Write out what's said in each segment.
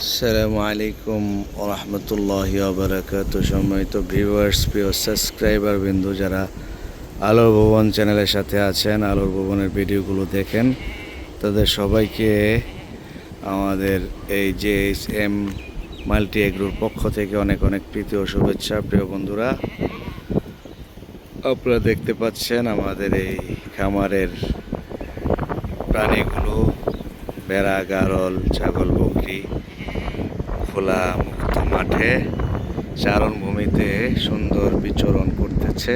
আসসালামু আলাইকুম ওরহমতুল্লাহি ওয়াবারাকাতুহু। সম্মানিত ভিউয়ার্স, প্রিয় সাবস্ক্রাইবার বিন্দু যারা আলোর ভুবন চ্যানেলের সাথে আছেন, আলোর ভুবনের ভিডিওগুলো দেখেন, তাদের সবাইকে আমাদের এই JSM মাল্টি এগ্রোর পক্ষ থেকে অনেক অনেক প্রীতি ও শুভেচ্ছা। প্রিয় বন্ধুরা, আপনারা দেখতে পাচ্ছেন আমাদের এই খামারের প্রাণীগুলো, ভেড়া, গারল, ছাগল, বকরি খোলা মুক্ত মাঠে চারণভূমিতে সুন্দর বিচরণ করতেছে।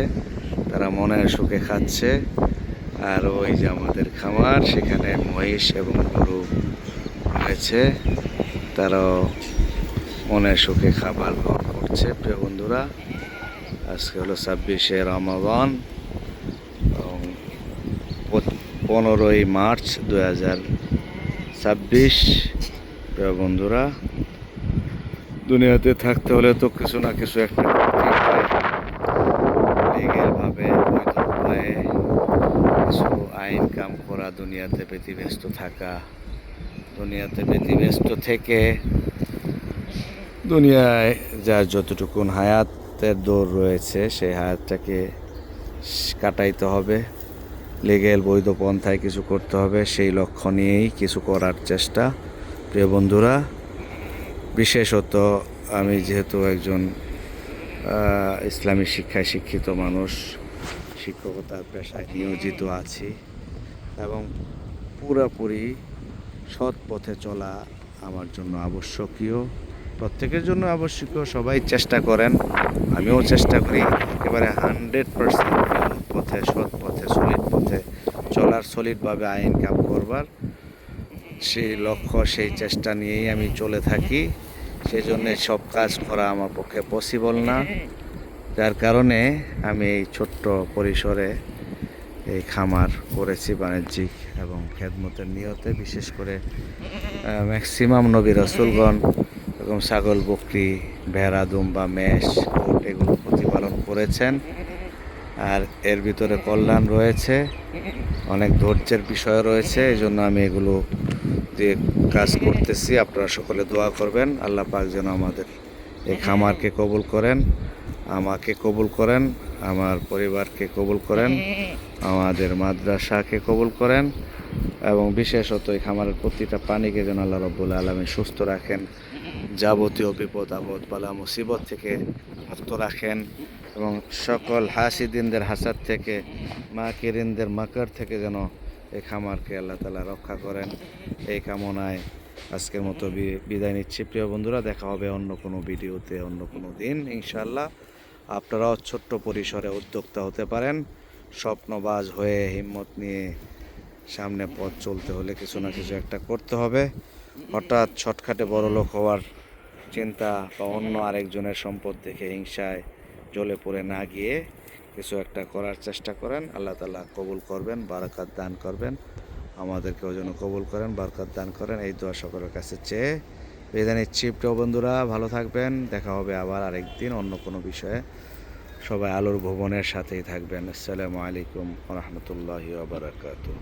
তারা মনের সুখে খাচ্ছে। আর ওই যে আমাদের খামার, সেখানে মহিষ এবং গরু রয়েছে, তারাও মনের সুখে খাবার গ্রহণ করছে। প্রিয় বন্ধুরা, আজকে হলো 26শে রমাদান এবং 15ই মার্চ 2026। প্রিয় বন্ধুরা, দুনিয়াতে থাকতে হলে তো কিছু না কিছু একটা করতেই হয়। লিগ্যালভাবে, বৈধ উপায়ে কিছু আইন কাম করা, দুনিয়াতে ব্যতিব্যস্ত থাকা, দুনিয়াতে ব্যতিব্যস্ত থেকে দুনিয়ায় যার যতটুকুন হায়াতের দৌড় রয়েছে সেই হায়াতটাকে কাটাইতে হবে। লিগ্যাল বৈধ পন্থায় কিছু করতে হবে, সেই লক্ষ্য নিয়েই কিছু করার চেষ্টা। প্রিয় বন্ধুরা, বিশেষত আমি যেহেতু একজন ইসলামী শিক্ষায় শিক্ষিত মানুষ, শিক্ষকতার পেশায় নিয়োজিত আছি এবং পুরোপুরি সৎ পথে চলা আমার জন্য আবশ্যকীয়, প্রত্যেকের জন্য আবশ্যকীয়। সবাই চেষ্টা করেন, আমিও চেষ্টা করি একেবারে 100% পথে, সৎ পথে, সলিড পথে চলার, সলিডভাবে আইন কাম করবার সেই লক্ষ্য, সেই চেষ্টা নিয়েই আমি চলে থাকি। সেই জন্যে সব কাজ করা আমার পক্ষে পসিবল না, যার কারণে আমি এই ছোট্ট পরিসরে এই খামার করেছি বাণিজ্যিক এবং খেদমতের নিয়তে। বিশেষ করে ম্যাক্সিমাম নবী রাসূলগণ এবং ছাগল, বকরি, ভেড়া, দুম্বা, মেষ, উট এগুলো প্রতিপালন করেছেন। আর এর ভিতরে কল্যাণ রয়েছে, অনেক ধৈর্যের বিষয় রয়েছে। এই জন্য আমি এগুলো দিয়ে কাজ করতেছি। আপনারা সকলে দোয়া করবেন, আল্লাহ পাক যেন আমাদের এই খামারকে কবুল করেন, আমাকে কবুল করেন, আমার পরিবারকে কবুল করেন, আমাদের মাদ্রাসাকে কবুল করেন এবং বিশেষত এই খামারের প্রতিটা প্রাণীকে যেন আল্লাহ রাব্বুল আলামিন সুস্থ রাখেন, যাবতীয় বিপদ আপদ বালা মুসিবত থেকে মুক্ত রাখেন এবং সকল হাসিদিনদের হাসাদ থেকে, মাকিরিনদের মাকার থেকে যেন এই খামারকে আল্লাহ তাআলা রক্ষা করেন। এই কামনায় আজকের মতো বিদায় নিচ্ছি। প্রিয় বন্ধুরা, দেখা হবে অন্য কোনো ভিডিওতে, অন্য কোনো দিন ইনশাআল্লাহ। আপনারাও ছোট্ট পরিসরে উদ্যোক্তা হতে পারেন। স্বপ্নবাজ হয়ে হিম্মত নিয়ে সামনে পথ চলতে হলে কিছু না কিছু একটা করতে হবে। হঠাৎ শর্টকাটে বড়লোক হওয়ার চিন্তা বা অন্য আরেকজনের সম্পদ দেখে হিংসায় জ্বলে পড়ে না গিয়ে কিছু একটা করার চেষ্টা করেন। আল্লাহ তাআলা কবুল করবেন, বারাকাত দান করবেন, আমাদেরকেও যেন কবুল করেন, বারাকাত দান করেন। এই দোয়া সকলের কাছে চেয়ে বিদায় নিচ্ছি। প্রিয় বন্ধুরা, ভালো থাকবেন। দেখা হবে আবার আরেকদিন অন্য কোনো বিষয়ে। সবাই আলোর ভুবনের সাথেই থাকবেন। আসসালামু আলাইকুম ওয়া রাহমাতুল্লাহি ওয়া বারাকাতুহু।